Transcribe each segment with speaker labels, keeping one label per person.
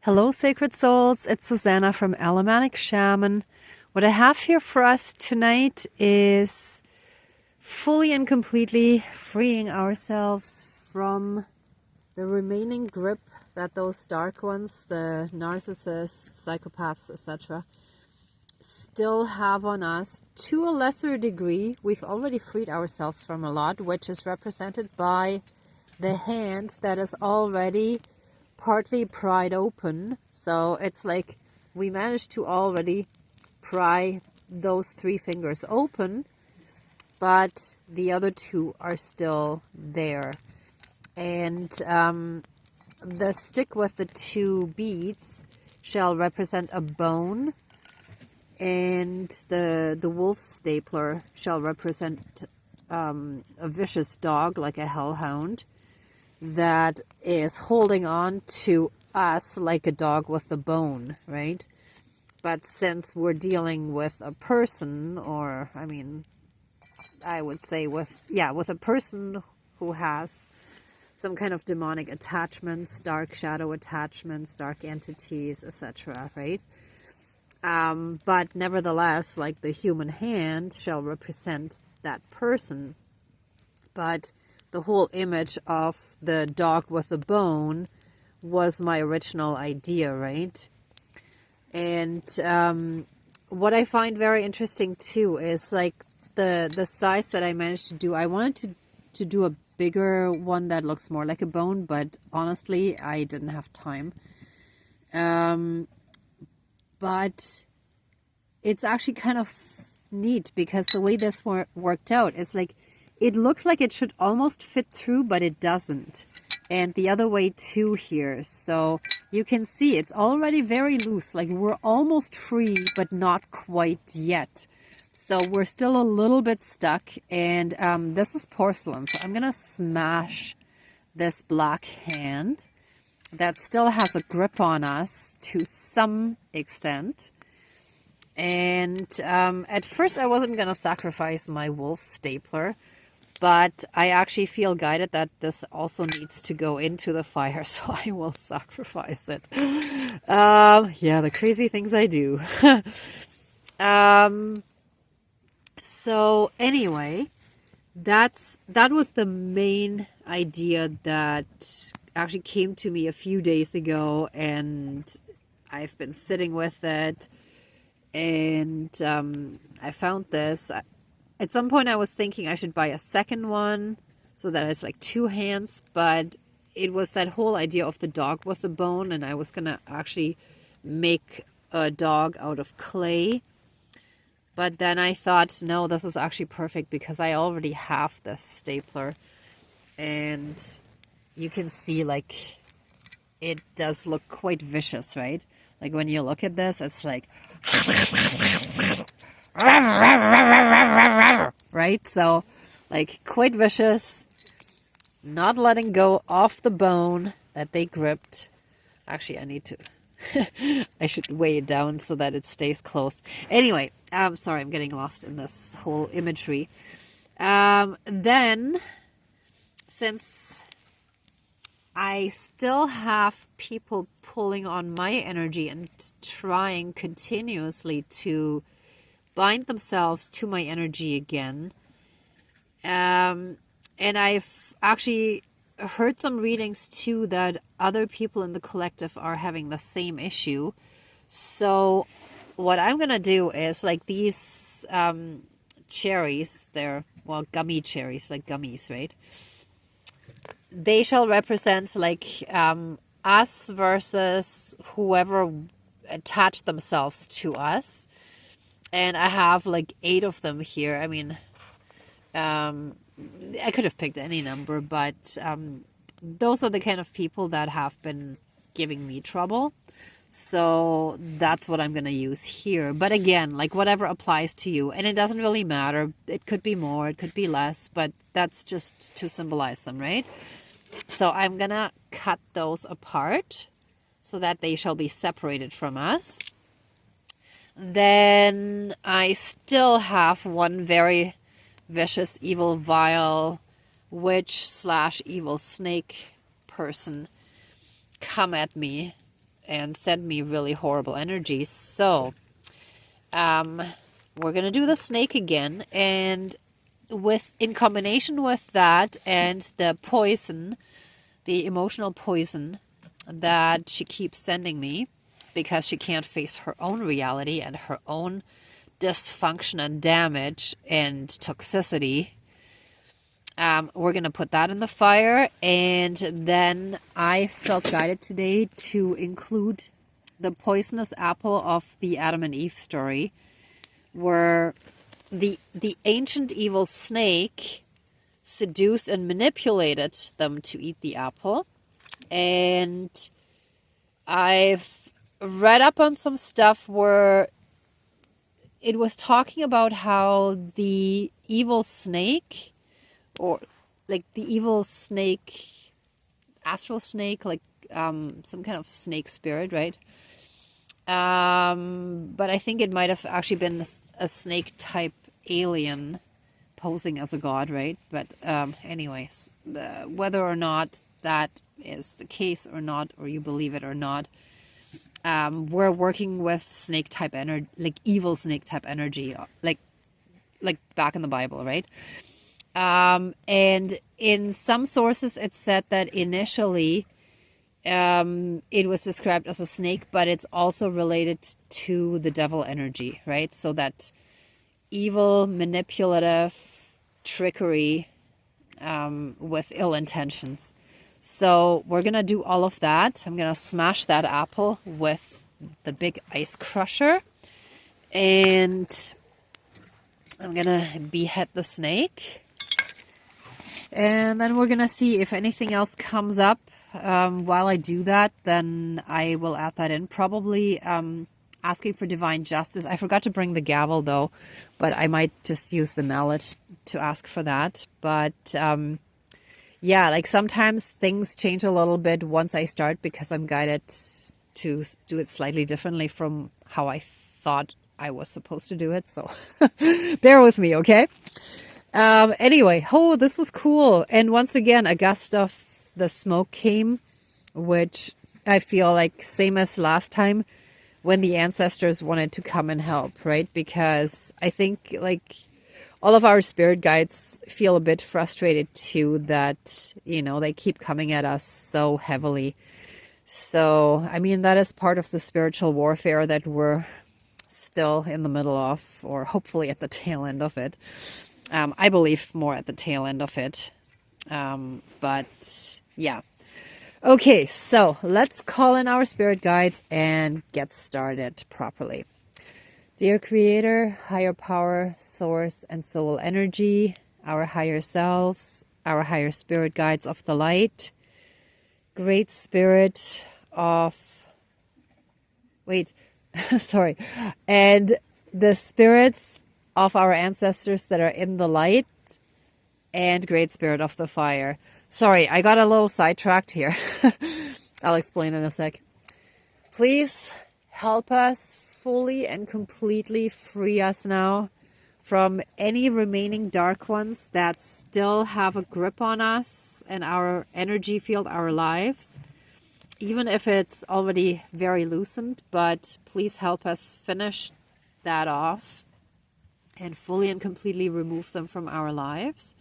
Speaker 1: Hello, sacred souls. It's Susanna from Alamanic Shaman. What I have here for us tonight is fully and completely freeing ourselves from the remaining grip that those dark ones, the narcissists, psychopaths, etc., still have on us to a lesser degree. We've already freed ourselves from a lot, which is represented by the hand that is already partly pried open. So it's like we managed to already pry those 3 fingers open, but the other 2 are still there. And the stick with the 2 beads shall represent a bone, and the wolf stapler shall represent a vicious dog, like a hellhound, that is holding on to us like a dog with the bone, right? But since we're dealing with a person, or I would say with a person who has some kind of demonic attachments, dark shadow attachments, dark entities, etc., right? But nevertheless, like the human hand shall represent that person. But the whole image of the dog with the bone was my original idea, right? And what I find very interesting too is like the size that I managed to do. I wanted to do a bigger one that looks more like a bone, but honestly, I didn't have time. But it's actually kind of neat because the way this worked out is like, it looks like it should almost fit through, but it doesn't. And the other way too here. So you can see it's already very loose. Like we're almost free, but not quite yet. So we're still a little bit stuck. And this is porcelain. So I'm going to smash this black hand that still has a grip on us to some extent. And at first I wasn't going to sacrifice my wolf stapler, but I actually feel guided that this also needs to go into the fire, so I will sacrifice it. Yeah, the crazy things I do. So anyway, that was the main idea that actually came to me a few days ago, and I've been sitting with it. And I found this. At some point I was thinking I should buy a second one so that it's like 2 hands, but it was that whole idea of the dog with the bone, and I was going to actually make a dog out of clay. But then I thought, no, this is actually perfect because I already have this stapler. And you can see like it does look quite vicious, right? Like when you look at this, it's like... right? So like quite vicious, not letting go of the bone that they gripped. Actually, I need to I should weigh it down so that it stays closed. Anyway, sorry, I'm getting lost in this whole imagery. Then since I still have people pulling on my energy and trying continuously to bind themselves to my energy again. And I've actually heard some readings too that other people in the collective are having the same issue. So what I'm going to do is like these cherries, they're, well, gummy cherries, like gummies, right? They shall represent like us versus whoever attached themselves to us. And I have like 8 of them here. I mean, I could have picked any number, but those are the kind of people that have been giving me trouble. So that's what I'm going to use here. But again, like whatever applies to you. And it doesn't really matter. It could be more, it could be less, but that's just to symbolize them, right? So I'm going to cut those apart so that they shall be separated from us. Then I still have one very vicious, evil, vile witch / evil snake person come at me and send me really horrible energy. So we're going to do the snake again. And in combination with that and the poison, the emotional poison that she keeps sending me because she can't face her own reality and her own dysfunction and damage and toxicity, we're going to put that in the fire. And then I felt guided today to include the poisonous apple of the Adam and Eve story, where the ancient evil snake seduced and manipulated them to eat the apple. And I've read up on some stuff where it was talking about how the evil snake, or like the evil snake, astral snake, like some kind of snake spirit, right? But I think it might have actually been a snake type alien posing as a god, right? But anyways, whether or not that is the case or not, or you believe it or not, we're working with snake type energy, like evil snake type energy, like back in the Bible, right? And in some sources, it said that initially it was described as a snake, but it's also related to the devil energy, right? So that evil, manipulative trickery with ill intentions. So we're going to do all of that. I'm going to smash that apple with the big ice crusher. And I'm going to behead the snake. And then we're going to see if anything else comes up. While I do that, then I will add that in. Probably asking for divine justice. I forgot to bring the gavel, though. But I might just use the mallet to ask for that. But yeah, like sometimes things change a little bit once I start because I'm guided to do it slightly differently from how I thought I was supposed to do it. So bear with me, okay? Anyway, oh, this was cool. And once again, a gust of the smoke came, which I feel like same as last time when the ancestors wanted to come and help, right? Because I think like all of our spirit guides feel a bit frustrated too that, you know, they keep coming at us so heavily. So, I mean, that is part of the spiritual warfare that we're still in the middle of, or hopefully at the tail end of it. I believe more at the tail end of it. But yeah. Okay, so let's call in our spirit guides and get started properly. Dear Creator, higher power, source, and soul energy, our higher selves, our higher spirit guides of the light, great spirit of, sorry, and the spirits of our ancestors that are in the light, and great spirit of the fire. Sorry, I got a little sidetracked here. I'll explain in a sec. Please help us fully and completely free us now from any remaining dark ones that still have a grip on us and our energy field, our lives, even if it's already very loosened. But please help us finish that off and fully and completely remove them from our lives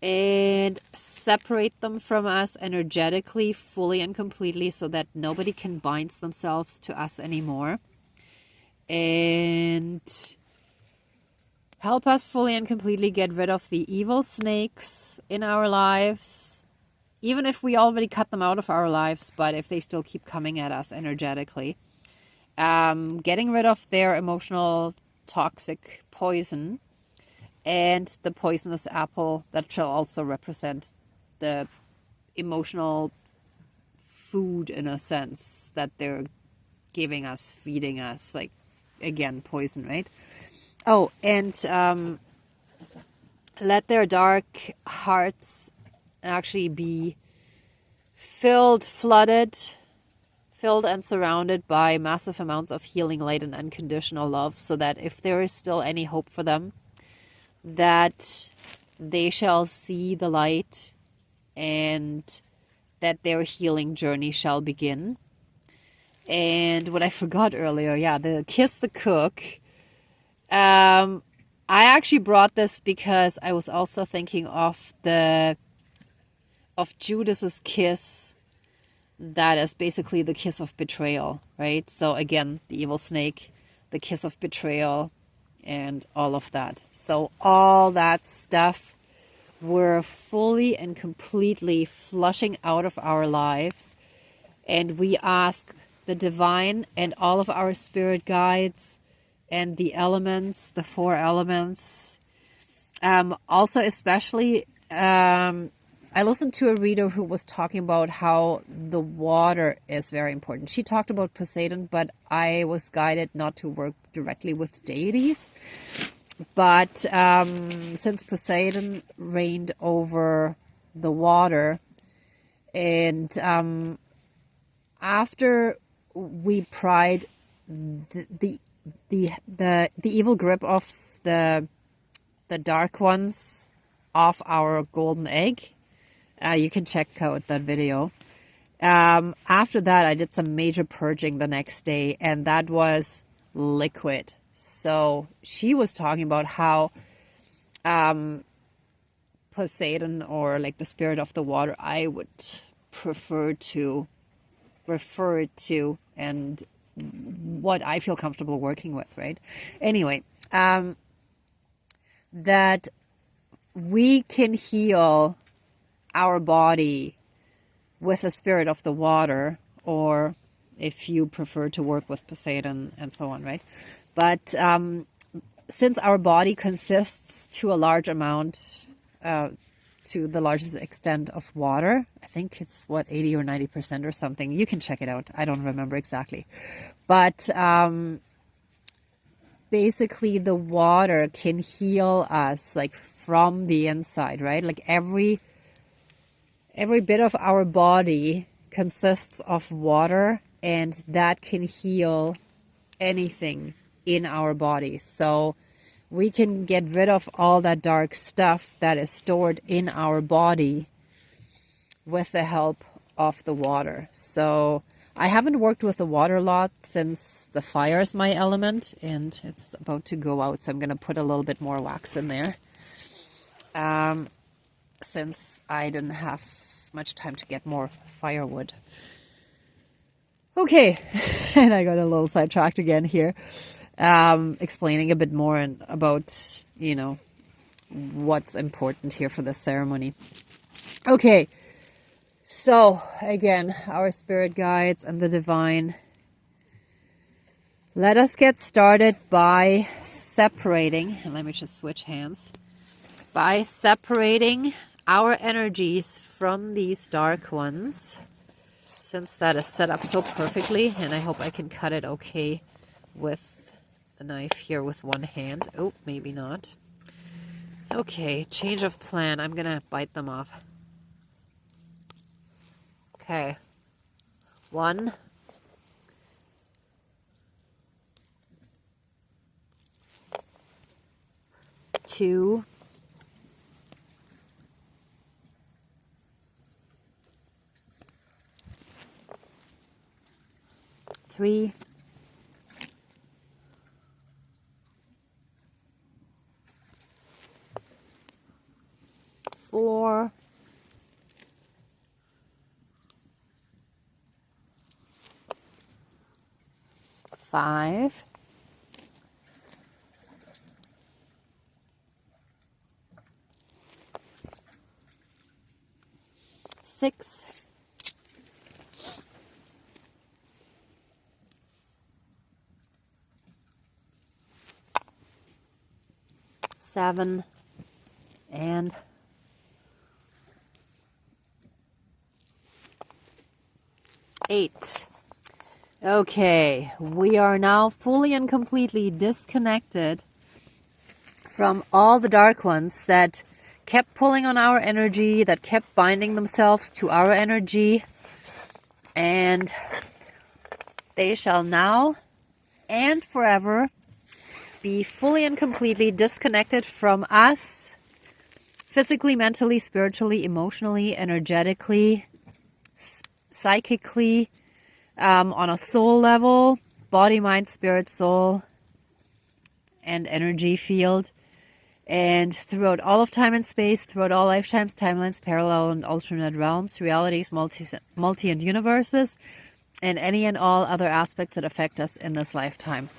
Speaker 1: and separate them from us energetically, fully and completely, so that nobody can bind themselves to us anymore. And help us fully and completely get rid of the evil snakes in our lives, even if we already cut them out of our lives, but if they still keep coming at us energetically. Getting rid of their emotional toxic poison and the poisonous apple that shall also represent the emotional food, in a sense, that they're giving us, feeding us, like, again, poison, right? Oh, and let their dark hearts actually be filled and surrounded by massive amounts of healing light and unconditional love, so that if there is still any hope for them, that they shall see the light and that their healing journey shall begin. And what I forgot earlier, yeah, the kiss the cook. I actually brought this because I was also thinking of Judas's kiss. That is basically the kiss of betrayal, right? So again, the evil snake, the kiss of betrayal, and all of that. So all that stuff we're fully and completely flushing out of our lives. And we ask the divine and all of our spirit guides and the elements, the 4 elements. Also, especially, I listened to a reader who was talking about how the water is very important. She talked about Poseidon, but I was guided not to work directly with deities. But since Poseidon reigned over the water, and after we pried the evil grip of the dark ones off our golden egg, you can check out that video. After that, I did some major purging the next day, and that was liquid. So she was talking about how Poseidon, or like the spirit of the water, I would prefer to refer it to, and what I feel comfortable working with, right? Anyway, that we can heal our body with the spirit of the water, or if you prefer to work with Poseidon and so on, right? But since our body consists to a large amount, to the largest extent of water, I think it's 80 or 90% or something. You can check it out. I don't remember exactly. But basically the water can heal us like from the inside, right? Like every bit of our body consists of water, and that can heal anything in our body. So we can get rid of all that dark stuff that is stored in our body with the help of the water. So I haven't worked with the water a lot since the fire is my element, and it's about to go out. So I'm going to put a little bit more wax in there, since I didn't have much time to get more firewood. Okay, and I got a little sidetracked again here, explaining a bit more about, what's important here for this ceremony. Okay, so again, our spirit guides and the divine. Let us get started by separating, and let me just switch hands, by separating our energies from these dark ones, since that is set up so perfectly, and I hope I can cut it okay with the knife here with one hand. Oh, maybe not. Okay, change of plan. I'm gonna bite them off. Okay. 1. 2. 3. 4. 5. 6. 7. And 8. Okay, we are now fully and completely disconnected from all the dark ones that kept pulling on our energy, that kept binding themselves to our energy, and they shall now and forever be fully and completely disconnected from us, physically, mentally, spiritually, emotionally, energetically, psychically, on a soul level, body, mind, spirit, soul, and energy field. And throughout all of time and space, throughout all lifetimes, timelines, parallel and alternate realms, realities, multi and universes, and any and all other aspects that affect us in this lifetime.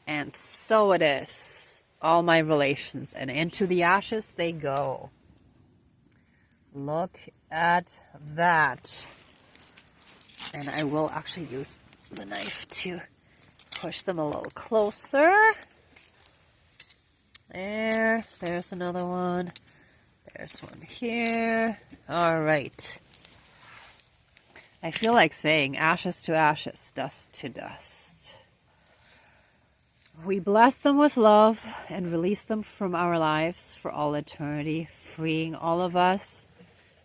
Speaker 1: And so it is. All my relations. And into the ashes they go. Look at that. And I will actually use the knife to push them a little closer. There's another one. There's one here. All right. I feel like saying ashes to ashes, dust to dust. We bless them with love and release them from our lives for all eternity, freeing all of us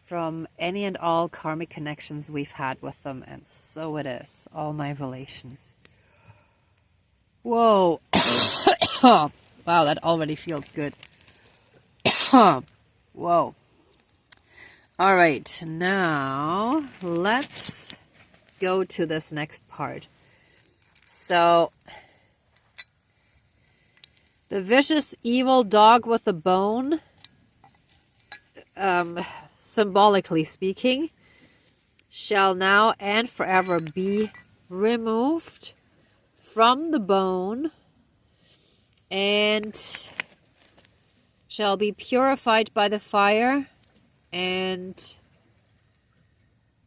Speaker 1: from any and all karmic connections we've had with them. And so it is. All my relations. Whoa. Wow, that already feels good. Whoa. All right, now let's go to this next part. So, the vicious evil dog with a bone, symbolically speaking, shall now and forever be removed from the bone and shall be purified by the fire and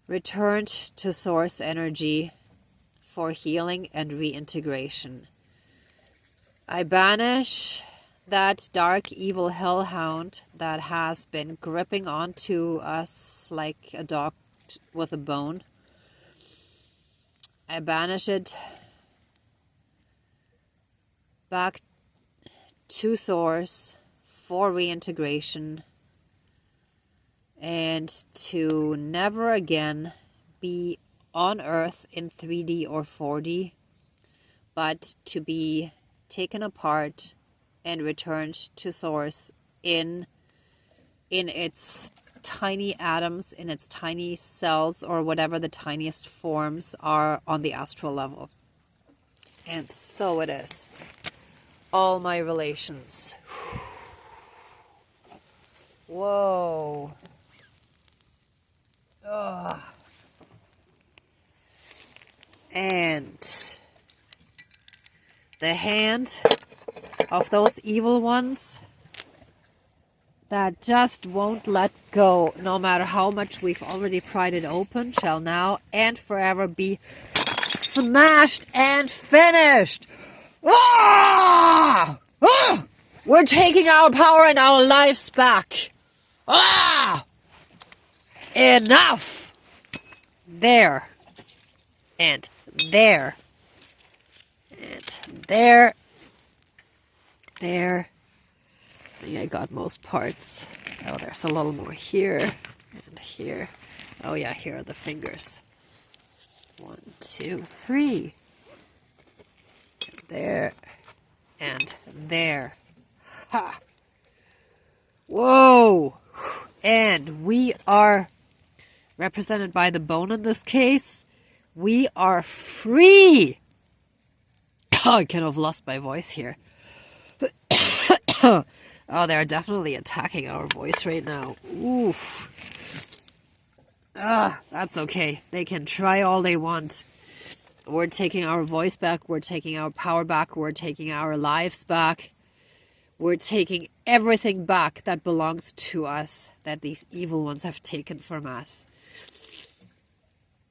Speaker 1: returned to source energy for healing and reintegration. I banish that dark evil hellhound that has been gripping onto us like a dog with a bone. I banish it back to source for reintegration and to never again be on Earth in 3D or 4D, but to be taken apart and returned to source in its tiny atoms, in its tiny cells, or whatever the tiniest forms are on the astral level. And so it is. All my relations. Whoa. Ugh. And the hand of those evil ones that just won't let go, no matter how much we've already pried it open, shall now and forever be smashed and finished. Ah! Ah! We're taking our power and our lives back. Ah! Enough! There. And there. And there. There. I think I got most parts. Oh, there's a little more here. And here. Oh yeah, here are the fingers. 1, 2, 3. There. And there. Ha! Whoa! And we are represented by the bone in this case. We are free! I kind of lost my voice here. Oh, they're definitely attacking our voice right now. Oof. Ah, that's okay. They can try all they want. We're taking our voice back. We're taking our power back. We're taking our lives back. We're taking everything back that belongs to us, that these evil ones have taken from us.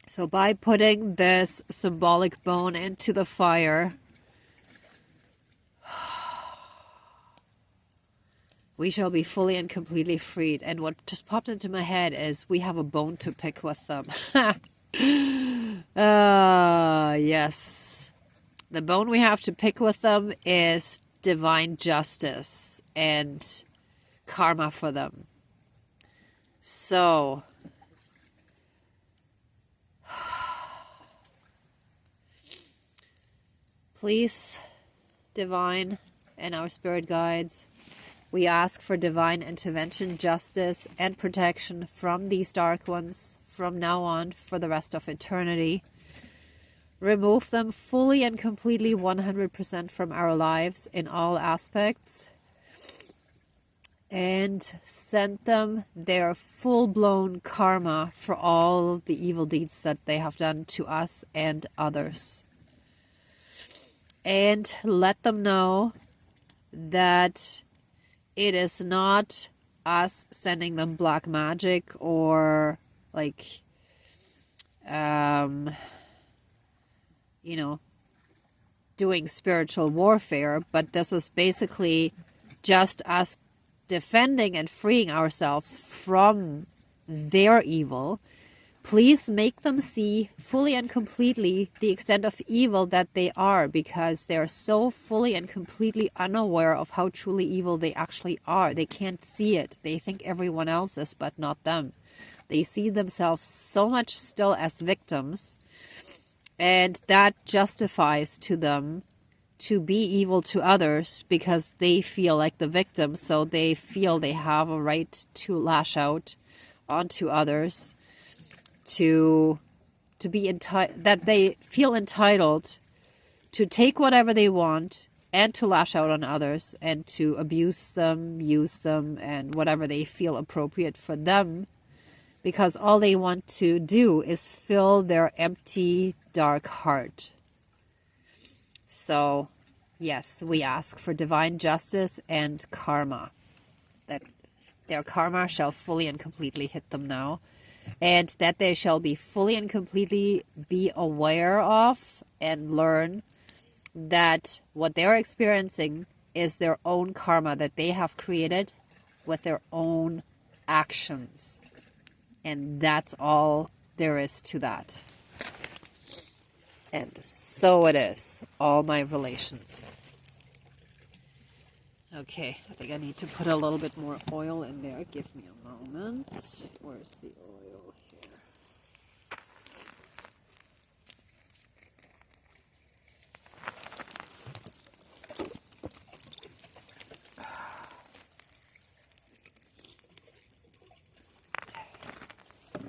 Speaker 1: So by putting this symbolic bone into the fire, we shall be fully and completely freed. And what just popped into my head is we have a bone to pick with them. Yes. The bone we have to pick with them is divine justice and karma for them. So, please, divine and our spirit guides, we ask for divine intervention, justice, and protection from these dark ones from now on for the rest of eternity. remove them fully and completely 100% from our lives in all aspects, and send them their full-blown karma for all the evil deeds that they have done to us and others. And let them know that it is not us sending them black magic or like, doing spiritual warfare, but this is basically just us defending and freeing ourselves from their evil. Please make them see fully and completely the extent of evil that they are, because they are so fully and completely unaware of how truly evil they actually are. They can't see it. They think everyone else is, but not them. They see themselves so much still as victims, and that justifies to them to be evil to others because they feel like the victim, so they feel they have a right to lash out onto others, to be that they feel entitled to take whatever they want and to lash out on others and to abuse them, use them, and whatever they feel appropriate for them, because all they want to do is fill their empty, dark heart. So, yes, we ask for divine justice and karma, that their karma shall fully and completely hit them now, and that they shall be fully and completely be aware of and learn that what they're experiencing is their own karma that they have created with their own actions. And that's all there is to that. And so it is, all my relations. Okay, I think I need to put a little bit more oil in there. Give me a moment. Where's the oil here?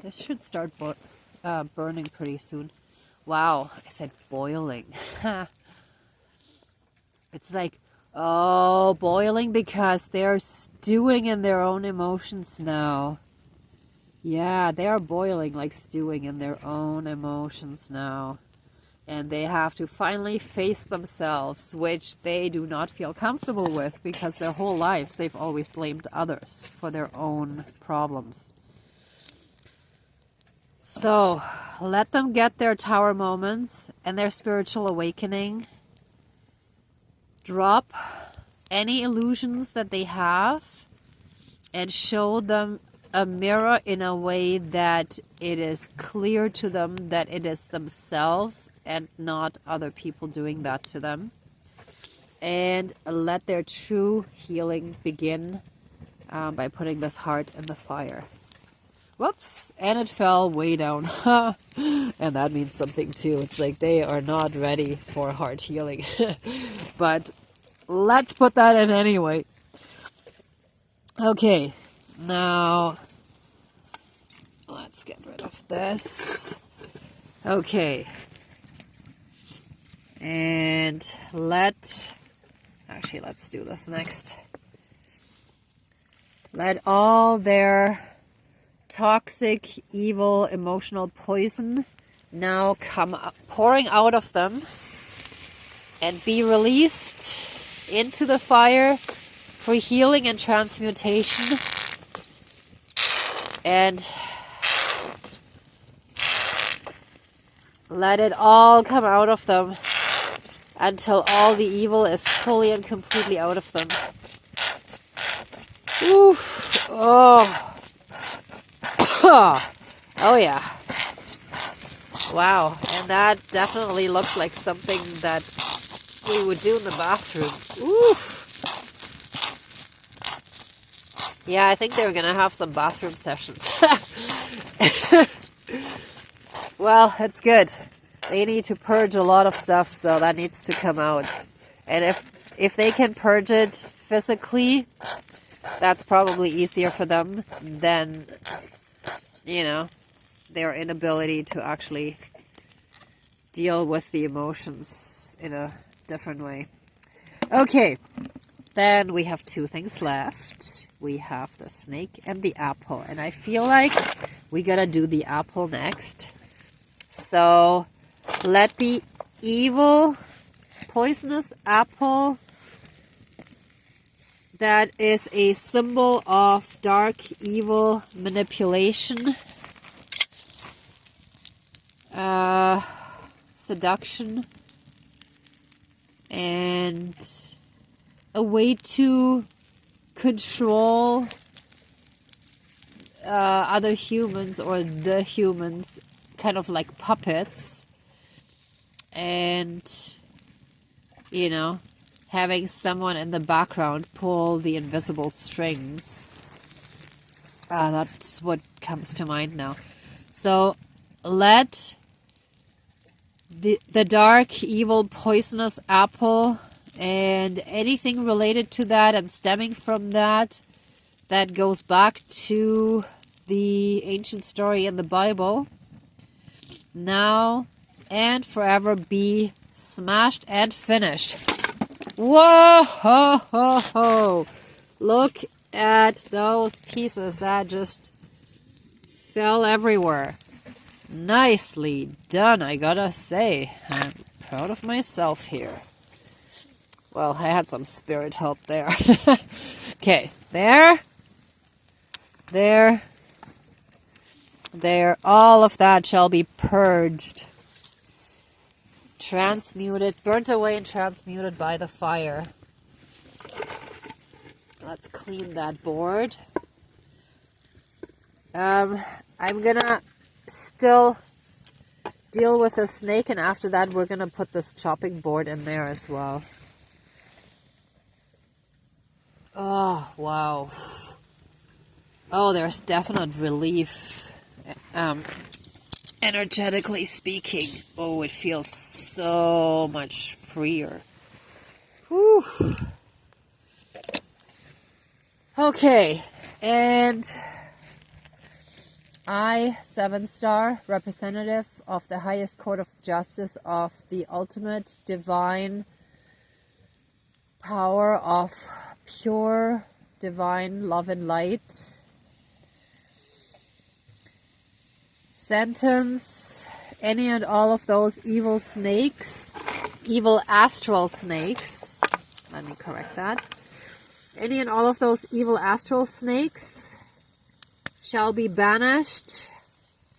Speaker 1: This should start burning pretty soon. Wow, I said boiling. It's like, oh, boiling because they're stewing in their own emotions now. Yeah, they are boiling, like stewing in their own emotions now. And they have to finally face themselves, which they do not feel comfortable with because their whole lives they've always blamed others for their own problems. So, let them get their tower moments and their spiritual awakening. Drop any illusions that they have and show them a mirror in a way that it is clear to them that it is themselves and not other people doing that to them. And let their true healing begin by putting this heart in the fire. Whoops, and it fell way down. And that means something too. It's like they are not ready for heart healing. But let's put that in anyway. Okay, now let's get rid of this. Okay. And let's do this next. Let all their toxic, evil, emotional poison now come pouring out of them and be released into the fire for healing and transmutation. And let it all come out of them until all the evil is fully and completely out of them. Oof. Oh. Oh yeah. Wow. And that definitely looks like something that we would do in the bathroom. Oof. Yeah, I think they're gonna have some bathroom sessions. Well, it's good. They need to purge a lot of stuff, so that needs to come out. And if they can purge it physically, that's probably easier for them than, their inability to actually deal with the emotions in a different way. Okay, then we have two things left. We have the snake and the apple. And I feel like we gotta do the apple next. So let the evil, poisonous apple that is a symbol of dark, evil manipulation, seduction, and a way to control other humans or the humans, kind of like puppets, and, you know, having someone in the background pull the invisible strings. That's what comes to mind now. So let the dark, evil, poisonous apple and anything related to that and stemming from that, that goes back to the ancient story in the Bible, now and forever be smashed and finished. Whoa, ho, ho, ho. Look at those pieces that just fell everywhere. Nicely done, I gotta say. I'm proud of myself here. Well, I had some spirit help there. Okay, there. All of that shall be purged, transmuted, burnt away and transmuted by the fire. Let's clean that board. I'm gonna still deal with the snake, and after that we're gonna put this chopping board in there as well. Oh, wow. Oh, there's definite relief. Energetically speaking. Oh, it feels so much freer. Whew. Okay, and I, 7-star, representative of the highest court of justice of the ultimate divine power of pure divine love and light, sentence any and all of those evil snakes, evil astral snakes, let me correct that, any and all of those evil astral snakes shall be banished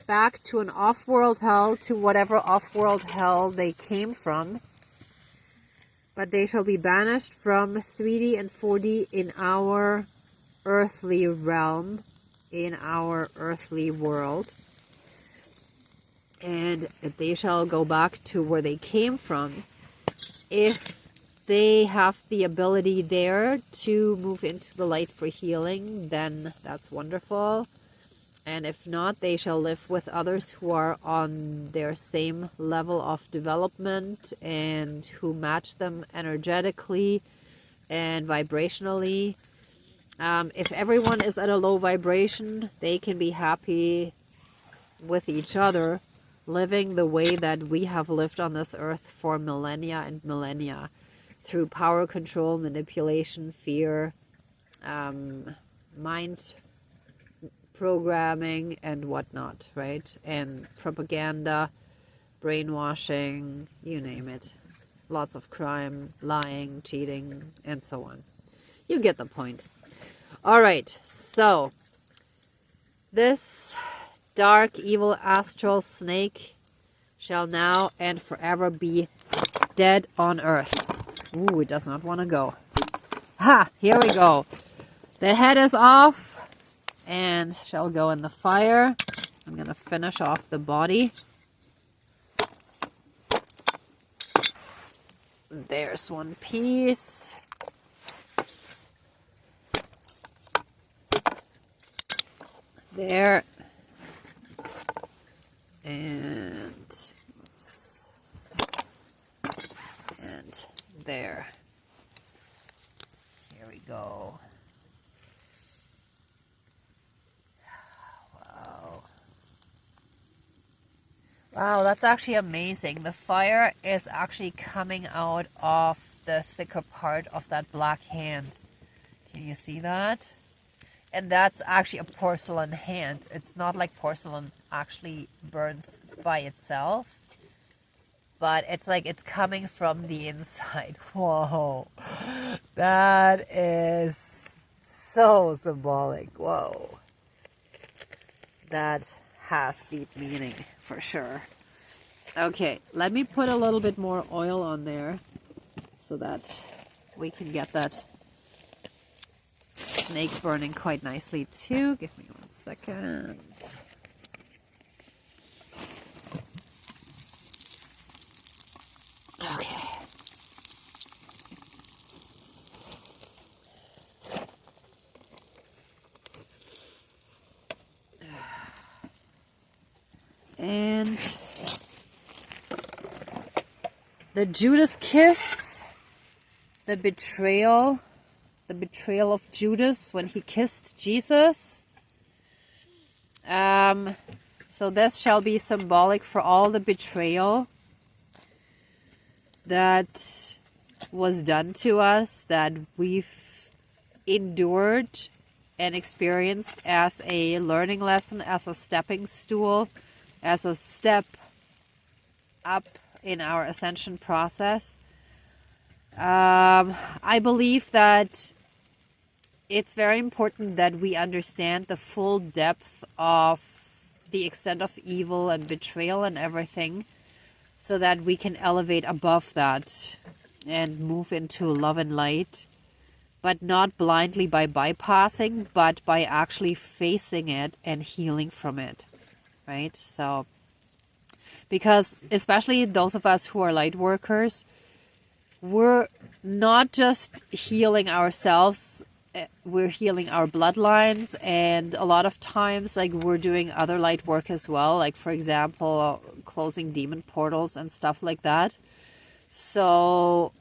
Speaker 1: back to an off-world hell, to whatever off-world hell they came from. But they shall be banished from 3D and 4D in our earthly realm, in our earthly world. And they shall go back to where they came from. If they have the ability there to move into the light for healing, then that's wonderful. And if not, they shall live with others who are on their same level of development and who match them energetically and vibrationally. If everyone is at a low vibration, they can be happy with each other, living the way that we have lived on this earth for millennia and millennia, through power control, manipulation, fear, mind programming and whatnot, right? And propaganda, brainwashing, you name it. Lots of crime, lying, cheating, and so on. You get the point. All right, so this dark, evil, astral snake shall now and forever be dead on earth. Ooh, it does not want to go. Ha! Here we go. The head is off and shall go in the fire. I'm going to finish off the body. There's one piece. There. And, oops. And there. Here we go. Wow. Wow, that's actually amazing. The fire is actually coming out of the thicker part of that black hand. Can you see that? And that's actually a porcelain hand. It's not like porcelain actually burns by itself, but it's like it's coming from the inside. Whoa, that is so symbolic. Whoa, that has deep meaning for sure. Okay, let me put a little bit more oil on there so that we can get that snake burning quite nicely too. Give me 1 second. Okay. And the Judas kiss, the betrayal of Judas when he kissed Jesus. So this shall be symbolic for all the betrayal that was done to us, that we've endured and experienced as a learning lesson, as a stepping stool, as a step up in our ascension process. I believe that it's very important that we understand the full depth of the extent of evil and betrayal and everything, so that we can elevate above that and move into love and light, but not blindly by bypassing, but by actually facing it and healing from it, right? So, because especially those of us who are light workers, we're not just healing ourselves, we're healing our bloodlines, and a lot of times like we're doing other light work as well, like for example closing demon portals and stuff like that. So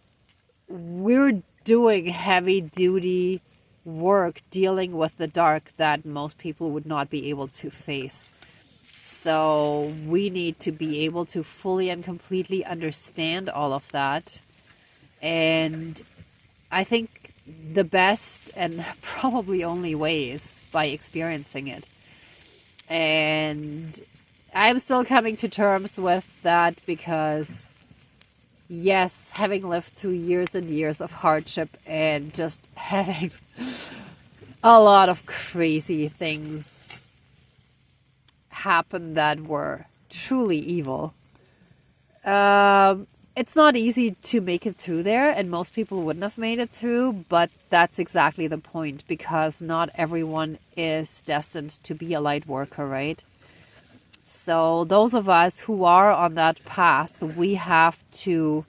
Speaker 1: we're doing heavy duty work dealing with the dark that most people would not be able to face. So we need to be able to fully and completely understand all of that. And I think the best and probably only way is by experiencing it. And I'm still coming to terms with that because, yes, having lived through years and years of hardship and just having a lot of crazy things happen that were truly evil, it's not easy to make it through there, and most people wouldn't have made it through, but that's exactly the point, because not everyone is destined to be a light worker, right? So those of us who are on that path, we have to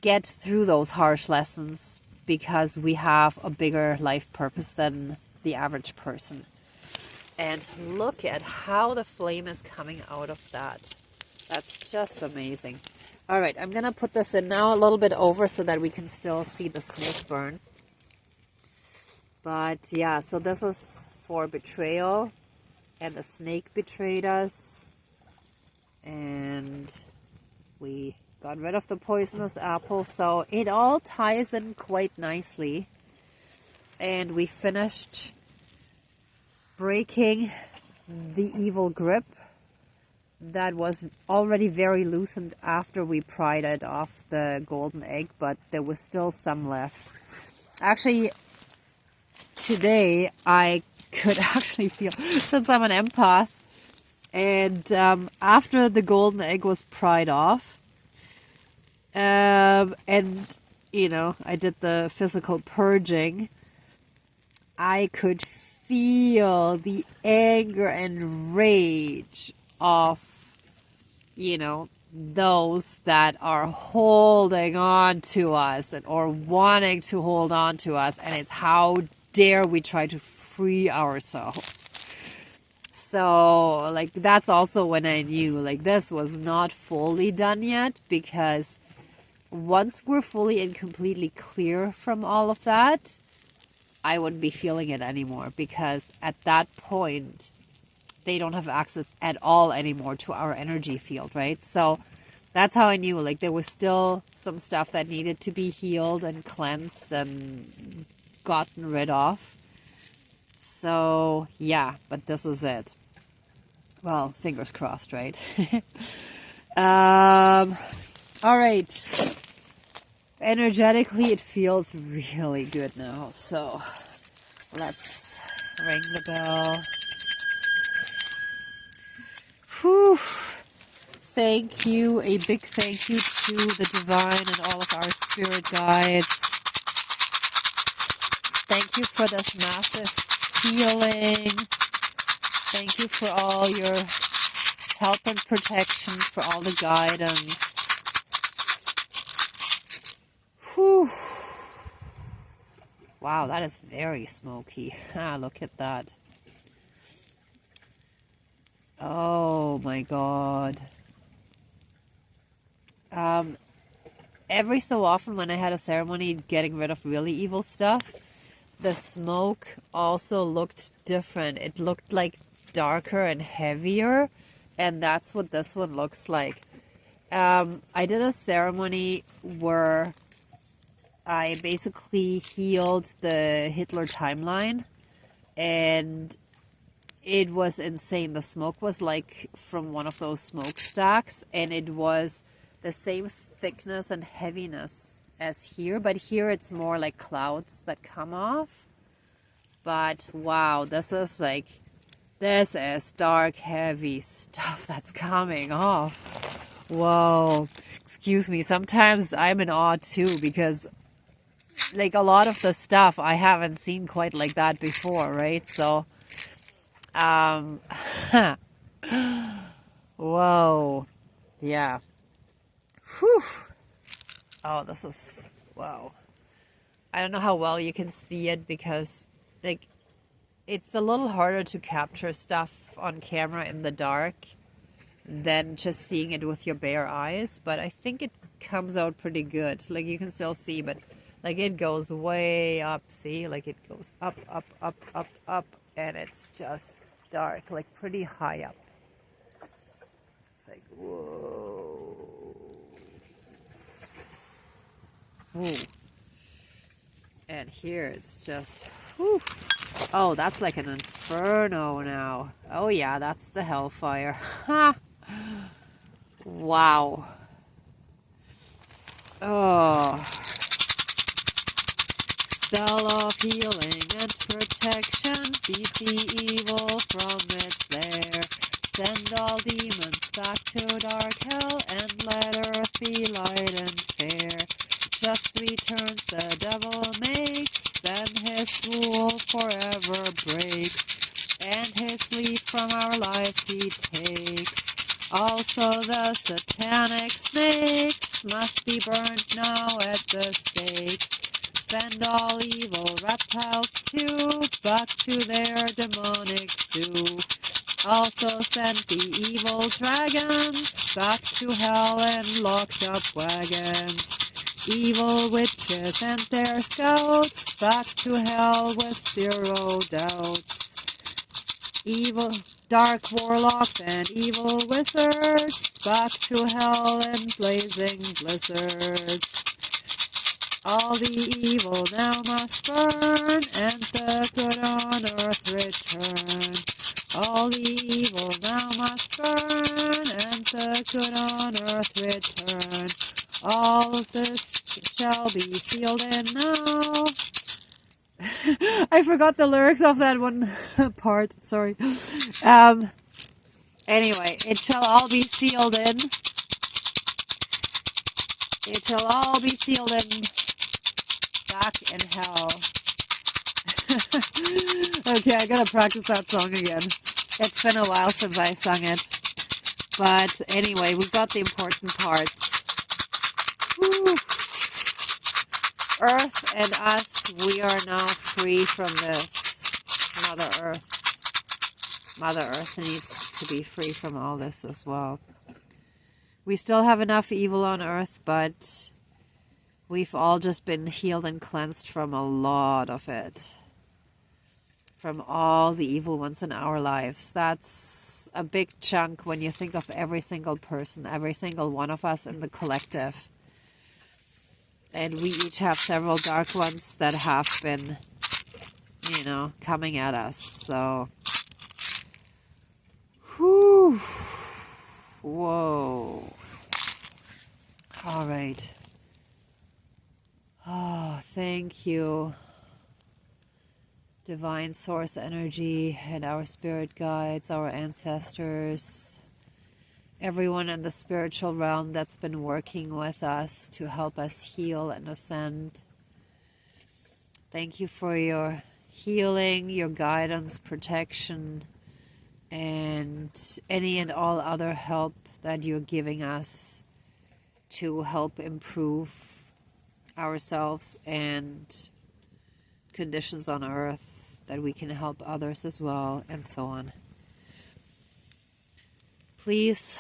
Speaker 1: get through those harsh lessons because we have a bigger life purpose than the average person. And look at how the flame is coming out of that. That's just amazing. All right, I'm going to put this in now a little bit over so that we can still see the smoke burn. But yeah, so this is for betrayal, and the snake betrayed us, and we got rid of the poisonous apple. So it all ties in quite nicely. And we finished breaking the evil grip that was already very loosened after we pried it off the golden egg, but there was still some left. Actually, today I could actually feel, since I'm an empath, and after the golden egg was pried off, and you know, I did the physical purging, I could feel the anger and rage of, you know, those that are holding on to us or wanting to hold on to us, and it's how dare we try to free ourselves. So like that's also when I knew like this was not fully done yet, because once we're fully and completely clear from all of that, I wouldn't be feeling it anymore, because at that point they don't have access at all anymore to our energy field, right? So that's how I knew, like, there was still some stuff that needed to be healed and cleansed and gotten rid of. So yeah, but this is it. Well, fingers crossed, right? All right. Energetically, it feels really good now. So let's ring the bell. Whew. Thank you. A big thank you to the divine and all of our spirit guides. Thank you for this massive healing. Thank you for all your help and protection, for all the guidance. Whew. Wow, that is very smoky. Ah, look at that. Oh my God. Every so often when I had a ceremony getting rid of really evil stuff, the smoke also looked different. It looked like darker and heavier, and that's what this one looks like. I did a ceremony where I basically healed the Hitler timeline, and it was insane. The smoke was like from one of those smokestacks, and it was the same thickness and heaviness as here, but here it's more like clouds that come off. But wow, this is dark, heavy stuff that's coming off. Whoa, excuse me. Sometimes I'm in awe too, because like a lot of the stuff I haven't seen quite like that before, right? So, whoa, yeah. Whew. Oh, this is, wow. I don't know how well you can see it because, like, it's a little harder to capture stuff on camera in the dark than just seeing it with your bare eyes. But I think it comes out pretty good. Like, you can still see, but, like, it goes way up. See? Like, it goes up, up, up, up, up, and it's just dark, like, pretty high up. It's like, whoa. Ooh. And here it's just, whew. Oh, that's like an inferno now. Oh yeah, that's the hellfire. Ha! Wow. Oh. Spell of healing and protection, beat the evil from its lair. Send all demons back to dark hell, and let earth be light and fair. Just 3 turns the devil makes, then his rule forever breaks, and his leave from our lives he takes. Also the satanic snakes must be burned now at the stakes. Send all evil reptiles too back to their demonic zoo. Also send the evil dragons back to hell and locked up wagons. Evil witches and their scouts back to hell with 0 doubts. Evil dark warlocks and evil wizards back to hell and blazing blizzards. All the evil now must burn, and the good on earth return. All the evil now must burn, and the good on earth return. All of this shall be sealed in now. I forgot the lyrics of that one part, sorry. Anyway, it shall all be sealed in. It shall all be sealed in back in hell. Okay, I gotta practice that song again. It's been a while since I sung it. But anyway, we've got the important parts. Woo. Earth and us, we are now free from this. Mother Earth. Mother Earth needs to be free from all this as well. We still have enough evil on Earth, but we've all just been healed and cleansed from a lot of it. from all the evil ones in our lives. That's a big chunk when you think of every single person, every single one of us in the collective. And we each have several dark ones that have been, you know, coming at us. So, whew, whoa. All right. Oh, thank you, Divine Source Energy and our spirit guides, our ancestors, everyone in the spiritual realm that's been working with us to help us heal and ascend. Thank you for your healing, your guidance, protection, and any and all other help that you're giving us to help improve ourselves and conditions on earth, that we can help others as well, and so on. Please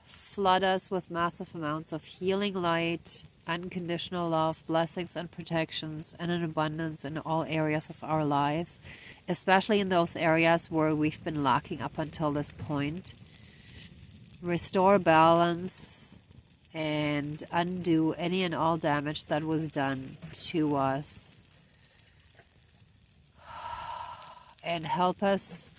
Speaker 1: flood us with massive amounts of healing light, unconditional love, blessings and protections, and an abundance in all areas of our lives, especially in those areas where we've been lacking up until this point. Restore balance and undo any and all damage that was done to us. And help us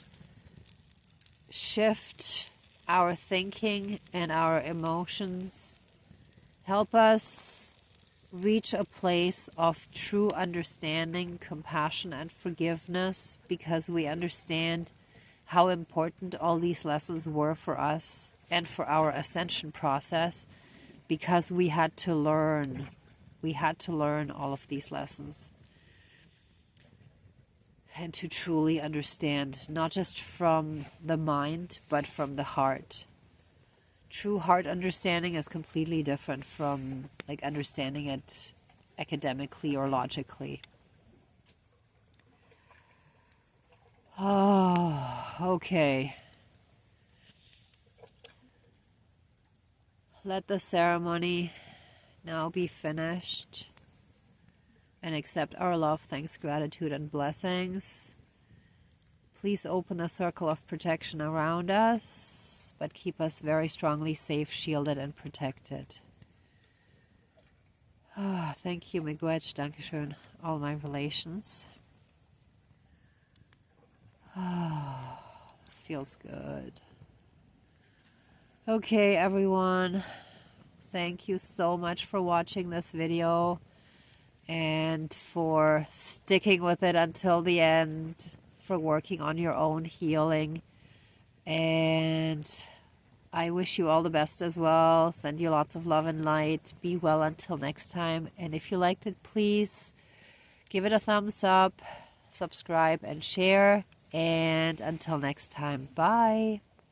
Speaker 1: shift our thinking and our emotions. Help us reach a place of true understanding, compassion, and forgiveness, because we understand how important all these lessons were for us and for our ascension process, because we had to learn. We had to learn all of these lessons. And to truly understand, not just from the mind, but from the heart. True heart understanding is completely different from like understanding it academically or logically. Oh, okay. Let the ceremony now be finished. And accept our love, thanks, gratitude, and blessings. Please open the circle of protection around us, but keep us very strongly safe, shielded, and protected. Oh, thank you, Miigwech, Dankeschön, all my relations. Oh, this feels good. Okay, everyone. Thank you so much for watching this video and for sticking with it until the end, for working on your own healing. And I wish you all the best as well. Send you lots of love and light. Be well until next time. And if you liked it, please give it a thumbs up, subscribe, and share. And until next time, bye.